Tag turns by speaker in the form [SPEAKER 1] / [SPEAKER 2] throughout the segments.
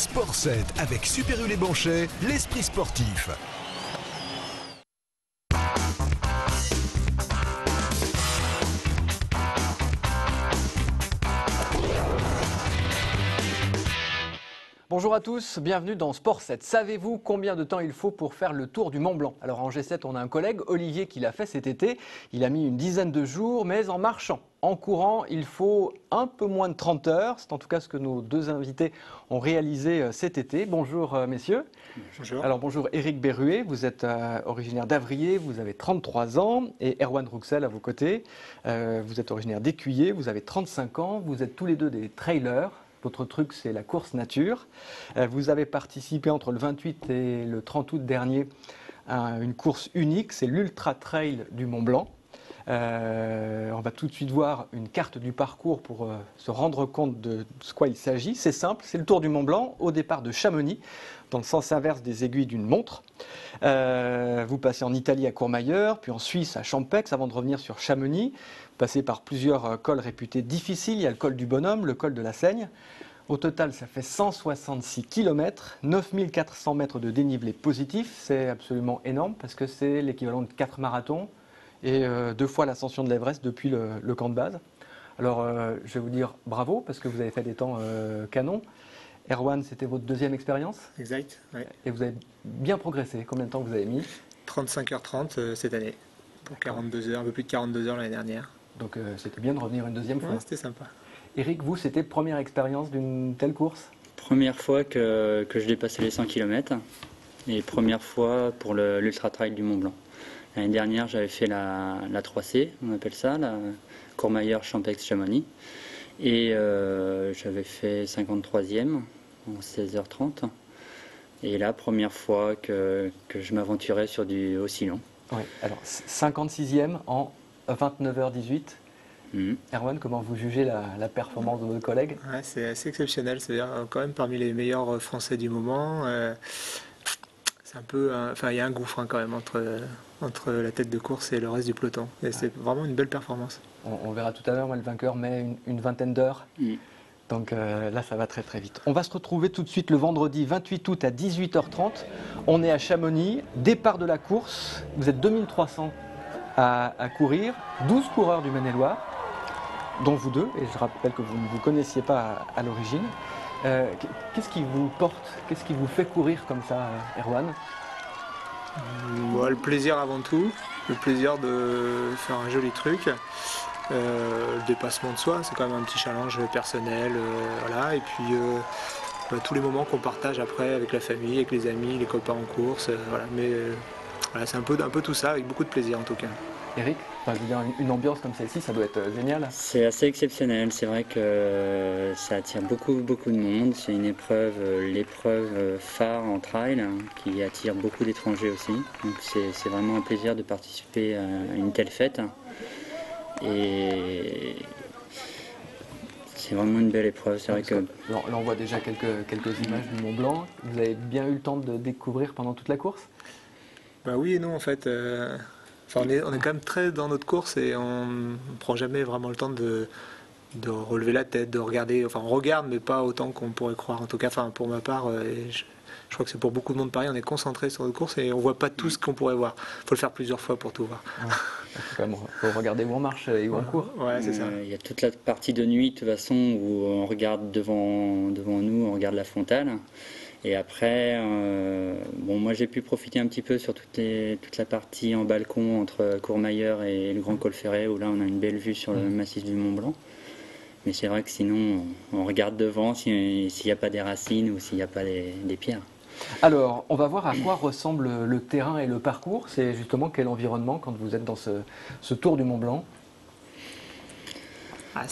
[SPEAKER 1] Sport 7 avec Super U Les Banchais, l'esprit sportif.
[SPEAKER 2] Bonjour à tous, bienvenue dans Sport 7. Savez-vous combien de temps il faut pour faire le tour du Mont Blanc? Alors en G7, on a un collègue, Olivier, qui l'a fait cet été. Il a mis une dizaine de jours, mais en marchant. En courant, il faut un peu moins de 30 heures. C'est en tout cas ce que nos deux invités ont réalisé cet été. Bonjour messieurs.
[SPEAKER 3] Bonjour.
[SPEAKER 2] Alors bonjour Éric Berruet, vous êtes originaire d'Avrier, vous avez 33 ans. Et Erwan Rouxel à vos côtés, vous êtes originaire d'Écuyer, vous avez 35 ans. Vous êtes tous les deux des trailers. Votre truc, c'est la course nature. Vous avez participé entre le 28 et le 30 août dernier à une course unique, c'est l'Ultra Trail du Mont Blanc. On va tout de suite voir une carte du parcours pour se rendre compte de ce quoi il s'agit. C'est simple, c'est le Tour du Mont Blanc au départ de Chamonix, dans le sens inverse des aiguilles d'une montre. Vous passez en Italie à Courmayeur, puis en Suisse à Champex avant de revenir sur Chamonix. Vous passez par plusieurs cols réputés difficiles. Il y a le col du Bonhomme, le col de la Seigne. Au total, ça fait 166 km, 9400 mètres de dénivelé positif. C'est absolument énorme parce que c'est l'équivalent de 4 marathons et 2 fois l'ascension de l'Everest depuis le camp de base. Alors, je vais vous dire bravo parce que vous avez fait des temps canons. Erwan, c'était votre deuxième expérience?
[SPEAKER 3] Exact, ouais.
[SPEAKER 2] Et vous avez bien progressé. Combien de temps vous avez mis?
[SPEAKER 3] 35h30 cette année, pour 42 heures, un peu plus de 42 heures l'année dernière.
[SPEAKER 2] Donc c'était bien de revenir une deuxième fois.
[SPEAKER 3] Ouais, c'était sympa.
[SPEAKER 2] Eric, vous, c'était première expérience d'une telle course?
[SPEAKER 4] Première fois que je dépassais les 100 km et première fois pour l'Ultra Trail du Mont Blanc. L'année dernière, j'avais fait la 3C, on appelle ça, la Courmayeur Champex Chamonix. Et j'avais fait 53e en 16h30. Et là, première fois que je m'aventurais sur du aussi long.
[SPEAKER 2] Oui, alors 56e en 29h18. Erwan, comment vous jugez la performance de votre collègue?
[SPEAKER 3] Ouais, c'est assez exceptionnel, c'est-à-dire quand même parmi les meilleurs Français du moment. C'est un peu, il y a un gouffre quand même entre la tête de course et le reste du peloton. Et c'est vraiment une belle performance.
[SPEAKER 2] On verra tout à l'heure, le vainqueur met une vingtaine d'heures. Donc là, ça va très très vite. On va se retrouver tout de suite le vendredi 28 août à 18h30. On est à Chamonix, départ de la course. Vous êtes 2300 à courir, 12 coureurs du Maine-et-Loire, dont vous deux, et je rappelle que vous ne vous connaissiez pas à l'origine. Qu'est-ce qui vous porte, qu'est-ce qui vous fait courir comme ça, Erwan?
[SPEAKER 3] Le plaisir avant tout, le plaisir de faire un joli truc. Le dépassement de soi, c'est quand même un petit challenge personnel, voilà. Et puis tous les moments qu'on partage après avec la famille, avec les amis, les copains en course, voilà. Mais voilà, c'est un peu tout ça, avec beaucoup de plaisir en tout cas.
[SPEAKER 2] Eric, je veux dire, une ambiance comme celle-ci, ça doit être génial.
[SPEAKER 4] C'est assez exceptionnel, c'est vrai que ça attire beaucoup de monde. C'est une épreuve, l'épreuve phare en trail, qui attire beaucoup d'étrangers aussi. Donc c'est vraiment un plaisir de participer à une telle fête. Et c'est vraiment une belle épreuve. C'est vrai que
[SPEAKER 2] là, on voit déjà quelques images du Mont Blanc. Vous avez bien eu le temps de découvrir pendant toute la course?
[SPEAKER 3] Bah oui et non en fait. On est quand même très dans notre course et on ne prend jamais vraiment le temps de relever la tête, de regarder. Enfin, on regarde, mais pas autant qu'on pourrait croire. En tout cas, pour ma part, je crois que c'est pour beaucoup de monde pareil. On est concentré sur notre course et on ne voit pas tout ce qu'on pourrait voir. Il faut le faire plusieurs fois pour tout voir.
[SPEAKER 2] Il faut regarder où on marche et où on court.
[SPEAKER 3] Ouais, c'est ça.
[SPEAKER 4] Il y a toute la partie de nuit, de toute façon, où on regarde devant nous, on regarde la frontale. Et après, moi j'ai pu profiter un petit peu sur toute la partie en balcon entre Courmayeur et le Grand Col Ferret, où là on a une belle vue sur le massif du Mont Blanc. Mais c'est vrai que sinon, on regarde devant s'il n'y a pas des racines ou s'il n'y a pas des pierres.
[SPEAKER 2] Alors, on va voir à quoi ressemble le terrain et le parcours. C'est justement quel environnement quand vous êtes dans ce tour du Mont Blanc?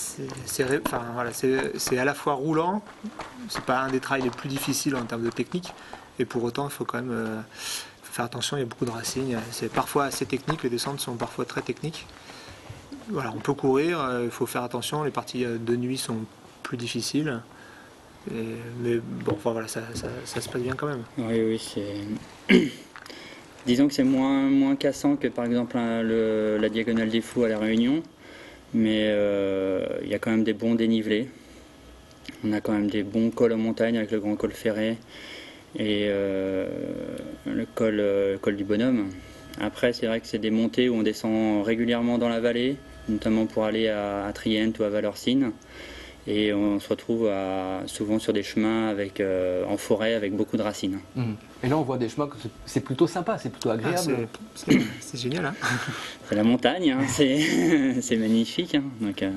[SPEAKER 3] C'est à la fois roulant, c'est pas un des trails les plus difficiles en termes de technique, et pour autant il faut quand même faire attention, il y a beaucoup de racines, c'est parfois assez technique, les descentes sont parfois très techniques. Voilà, on peut courir, il faut faire attention, les parties de nuit sont plus difficiles, mais bon, voilà, ça se passe bien quand même.
[SPEAKER 4] Oui, c'est... Disons que c'est moins cassant que par exemple la Diagonale des Fous à La Réunion. Mais il y a quand même des bons dénivelés. On a quand même des bons cols en montagne avec le grand col ferré et le col du Bonhomme. Après, c'est vrai que c'est des montées où on descend régulièrement dans la vallée, notamment pour aller à Trient ou à Valorcine. Et on se retrouve souvent sur des chemins en forêt avec beaucoup de racines.
[SPEAKER 2] Et là, on voit des chemins que c'est plutôt sympa, c'est plutôt agréable.
[SPEAKER 3] C'est génial. Hein.
[SPEAKER 4] C'est la montagne, hein, c'est magnifique. Hein, donc,
[SPEAKER 2] Et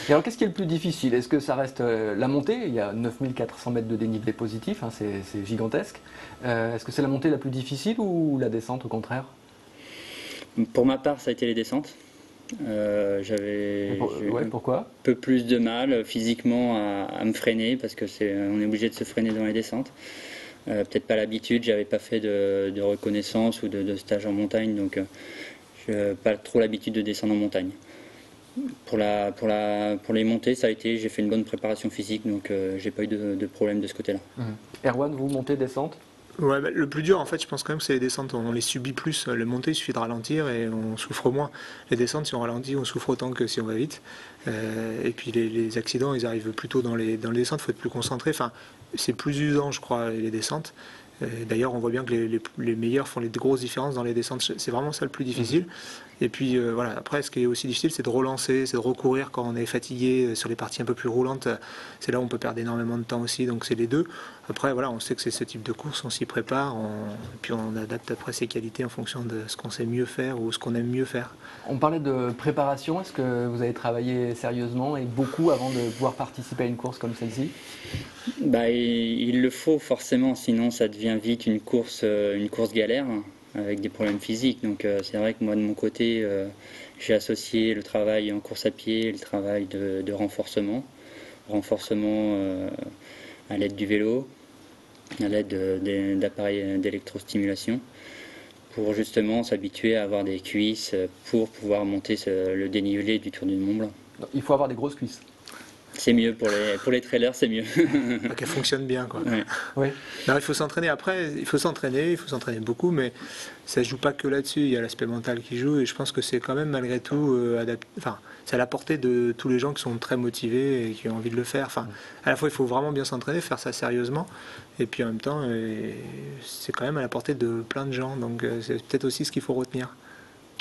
[SPEAKER 2] alors, qu'est-ce qui est le plus difficile? Est-ce que ça reste la montée? Il y a 9400 mètres de dénivelé positif, hein, c'est gigantesque. Est-ce que c'est la montée la plus difficile ou la descente au contraire?
[SPEAKER 4] Pour ma part, ça a été les descentes. J'avais
[SPEAKER 2] pourquoi?
[SPEAKER 4] un peu plus de mal physiquement à me freiner parce que on est obligé de se freiner dans les descentes. Peut-être pas l'habitude, j'avais pas fait de reconnaissance ou de stage en montagne, donc j'ai pas trop l'habitude de descendre en montagne. Pour les montées, ça a été, j'ai fait une bonne préparation physique, donc j'ai pas eu de problème de ce côté-là.
[SPEAKER 2] Erwan, vous montez, descente?
[SPEAKER 3] Ouais, bah, le plus dur, en fait, je pense quand même que c'est les descentes. On les subit plus. Les montées, il suffit de ralentir et on souffre moins. Les descentes, si on ralentit, on souffre autant que si on va vite. Et puis les accidents, ils arrivent plutôt dans les descentes. Il faut être plus concentré. Enfin, c'est plus usant, je crois, les descentes. D'ailleurs, on voit bien que les meilleurs font les grosses différences dans les descentes. C'est vraiment ça le plus difficile. Et puis voilà, après, ce qui est aussi difficile, c'est de relancer, c'est de recourir quand on est fatigué sur les parties un peu plus roulantes. C'est là où on peut perdre énormément de temps aussi. Donc c'est les deux. Après, voilà, on sait que c'est ce type de course, on s'y prépare, et puis on adapte après ses qualités en fonction de ce qu'on sait mieux faire ou ce qu'on aime mieux faire.
[SPEAKER 2] On parlait de préparation. Est-ce que vous avez travaillé sérieusement et beaucoup avant de pouvoir participer à une course comme celle-ci?
[SPEAKER 4] Bah, il le faut forcément, sinon ça devient vite une course galère avec des problèmes physiques. Donc c'est vrai que moi de mon côté, j'ai associé le travail en course à pied et le travail de renforcement à l'aide du vélo, à l'aide d'appareils d'électrostimulation, pour justement s'habituer à avoir des cuisses pour pouvoir monter le dénivelé du Tour du Mont Blanc.
[SPEAKER 2] Il faut avoir des grosses cuisses.
[SPEAKER 4] C'est mieux pour les trailers, c'est mieux.
[SPEAKER 3] Qu'elle fonctionne bien, quoi.
[SPEAKER 4] Ouais.
[SPEAKER 2] Oui.
[SPEAKER 3] Non, il faut s'entraîner. Après, il faut s'entraîner beaucoup, mais ça ne joue pas que là-dessus. Il y a l'aspect mental qui joue, et je pense que c'est quand même malgré tout enfin, c'est à la portée de tous les gens qui sont très motivés et qui ont envie de le faire. Enfin, à la fois, il faut vraiment bien s'entraîner, faire ça sérieusement, et puis en même temps, c'est quand même à la portée de plein de gens. Donc, c'est peut-être aussi ce qu'il faut retenir.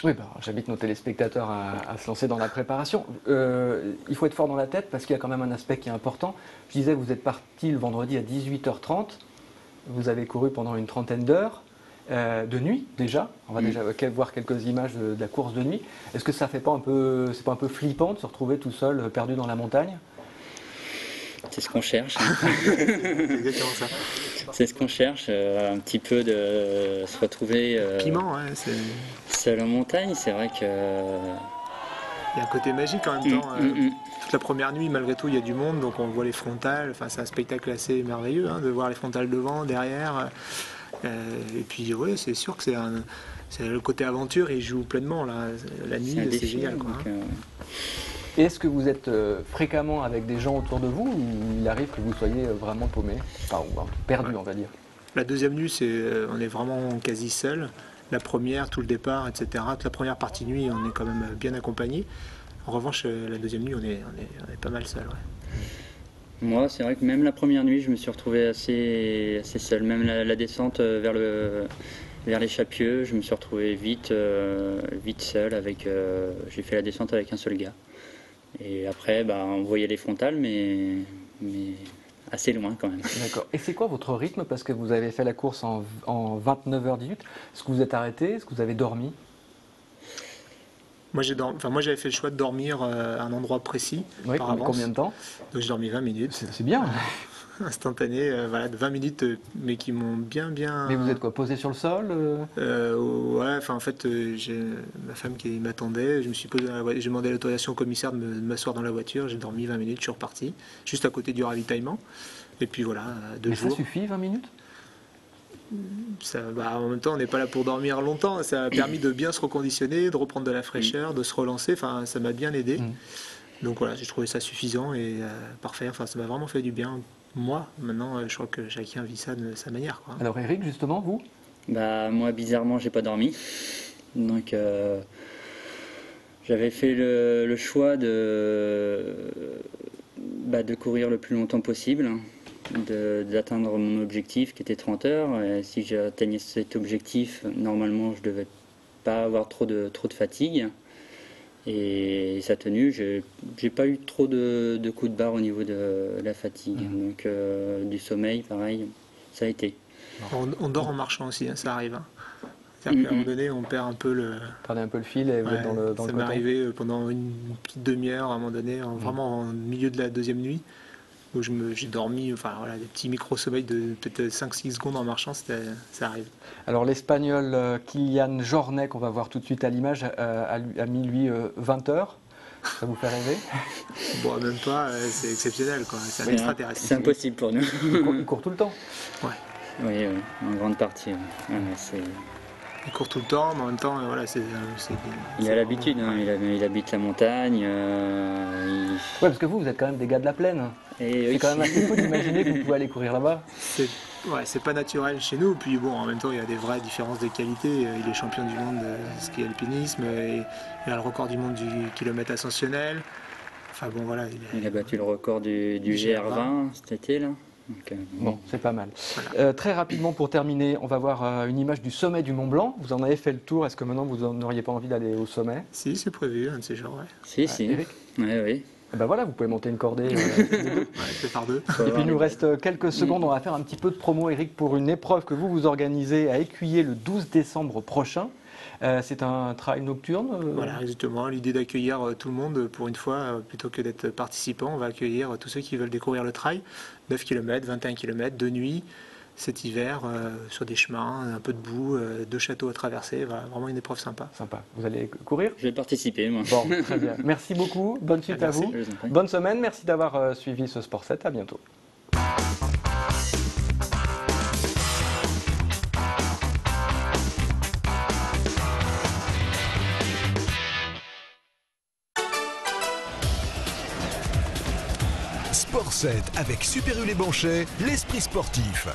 [SPEAKER 2] Oui, j'invite nos téléspectateurs à se lancer dans la préparation. Il faut être fort dans la tête parce qu'il y a quand même un aspect qui est important. Je disais, vous êtes parti le vendredi à 18h30. Vous avez couru pendant une trentaine d'heures de nuit déjà. On va déjà voir quelques images de la course de nuit. Est-ce que ça fait pas un peu, c'est pas un peu flippant de se retrouver tout seul, perdu dans la montagne?
[SPEAKER 4] C'est ce qu'on cherche.
[SPEAKER 3] C'est exactement ça.
[SPEAKER 4] C'est ce qu'on cherche, un petit peu de se retrouver
[SPEAKER 3] Piment, ouais,
[SPEAKER 4] seul en montagne. C'est vrai que...
[SPEAKER 3] Il y a un côté magique en même temps. Toute la première nuit, malgré tout, il y a du monde, donc on voit les frontales. Enfin, c'est un spectacle assez merveilleux de voir les frontales devant, derrière. Et puis, oui, c'est sûr que c'est le côté aventure, il joue pleinement. Là. La nuit, c'est génial. Quoi,
[SPEAKER 4] donc,
[SPEAKER 2] Et est-ce que vous êtes fréquemment avec des gens autour de vous ou il arrive que vous soyez vraiment paumé, enfin, ou perdu, on va dire?
[SPEAKER 3] La deuxième nuit, on est vraiment quasi seul. La première, tout le départ, etc. Toute la première partie nuit, on est quand même bien accompagné. En revanche, la deuxième nuit, on est pas mal seul. Ouais.
[SPEAKER 4] moi, c'est vrai que même la première nuit, je me suis retrouvé assez seul. Même la descente vers les Chapieux, je me suis retrouvé vite seul. J'ai fait la descente avec un seul gars. Et après, on voyait les frontales, mais assez loin quand même.
[SPEAKER 2] D'accord. Et c'est quoi votre rythme? Parce que vous avez fait la course en 29h18. Est-ce que vous êtes arrêté? Est-ce que vous avez dormi?
[SPEAKER 3] Moi, j'avais fait le choix de dormir à un endroit précis par avance.
[SPEAKER 2] Combien de temps?
[SPEAKER 3] Donc j'ai dormi 20 minutes.
[SPEAKER 2] C'est bien.
[SPEAKER 3] Instantané, de 20 minutes, mais qui m'ont bien...
[SPEAKER 2] Mais vous êtes quoi, posé sur le sol?
[SPEAKER 3] Ouais, en fait, j'ai ma femme qui m'attendait, je me suis posé j'ai demandé l'autorisation au commissaire de m'asseoir dans la voiture, j'ai dormi 20 minutes, je suis reparti, juste à côté du ravitaillement, et puis voilà, 2 jours.
[SPEAKER 2] Ça suffit, 20 minutes?
[SPEAKER 3] En même temps, on n'est pas là pour dormir longtemps, ça a permis de bien se reconditionner, de reprendre de la fraîcheur, de se relancer, ça m'a bien aidé. Donc voilà, j'ai trouvé ça suffisant et parfait, ça m'a vraiment fait du bien. Moi, maintenant, je crois que chacun vit ça de sa manière. Quoi.
[SPEAKER 2] Alors Eric, justement, vous?
[SPEAKER 4] Moi, bizarrement, j'ai pas dormi. Donc, j'avais fait le choix de courir le plus longtemps possible, d'atteindre mon objectif qui était 30 heures. Et si j'atteignais cet objectif, normalement, je ne devais pas avoir trop de fatigue. Et ça a tenu, j'ai pas eu trop de coups de barre au niveau de la fatigue. Donc du sommeil, pareil, ça a été.
[SPEAKER 3] On dort en marchant aussi, hein, ça arrive. Hein. C'est-à-dire qu'à un moment donné, on perd un peu le...
[SPEAKER 2] Perdez un peu le fil et vous êtes dans le
[SPEAKER 3] Ça m'est
[SPEAKER 2] coton.
[SPEAKER 3] arrivé pendant une petite demi-heure, à un moment donné, vraiment en milieu de la deuxième nuit, où j'ai dormi, enfin voilà, des petits micro-sommeils de peut-être 5-6 secondes en marchant, ça arrive.
[SPEAKER 2] Alors l'Espagnol Kylian Jornet, qu'on va voir tout de suite à l'image, a mis lui 20 heures. Ça vous fait rêver?
[SPEAKER 3] Bon, même pas, c'est exceptionnel, quoi. C'est un extraterrestre.
[SPEAKER 4] C'est impossible pour nous.
[SPEAKER 2] Il court tout le temps.
[SPEAKER 3] Ouais.
[SPEAKER 4] Oui, en grande partie. Ouais,
[SPEAKER 3] Il court tout le temps, mais en même temps, voilà,
[SPEAKER 4] il a l'habitude, hein, il habite la montagne.
[SPEAKER 2] Ouais, parce que vous êtes quand même des gars de la plaine.
[SPEAKER 4] Et
[SPEAKER 2] C'est quand même assez fou d'imaginer que vous pouvez aller courir là-bas.
[SPEAKER 3] C'est pas naturel chez nous. Puis bon, en même temps, il y a des vraies différences de qualité. Il est champion du monde de ski alpinisme et il a le record du monde du kilomètre ascensionnel. Enfin bon, voilà.
[SPEAKER 4] Il a battu le record du GR20 cet été là. Donc,
[SPEAKER 2] Bon, c'est pas mal. Voilà. Très rapidement pour terminer, on va voir une image du sommet du Mont Blanc. Vous en avez fait le tour. Est-ce que maintenant vous n'auriez pas envie d'aller au sommet?
[SPEAKER 3] Si, c'est prévu, un de ces jours, ouais.
[SPEAKER 4] Si.
[SPEAKER 2] Eric?
[SPEAKER 4] Oui.
[SPEAKER 2] Et ben voilà, vous pouvez monter une cordée.
[SPEAKER 3] Ouais, par deux.
[SPEAKER 2] Et puis il nous reste quelques secondes. On va faire un petit peu de promo, Eric, pour une épreuve que vous organisez à Écuyer le 12 décembre prochain. C'est un trail nocturne.
[SPEAKER 3] Voilà, exactement. L'idée d'accueillir tout le monde pour une fois, plutôt que d'être participant, on va accueillir tous ceux qui veulent découvrir le trail. 9 km, 21 km, de nuit, cet hiver, sur des chemins, un peu de boue, 2 châteaux à traverser. Voilà, vraiment une épreuve sympa.
[SPEAKER 2] Sympa. Vous allez courir?
[SPEAKER 4] Je vais participer, moi.
[SPEAKER 2] Bon, très bien. Merci beaucoup. Bonne suite à vous. Bonne semaine. Merci d'avoir suivi ce Sport 7. À bientôt.
[SPEAKER 1] Sport 7 avec Super U les Banchais, l'esprit sportif.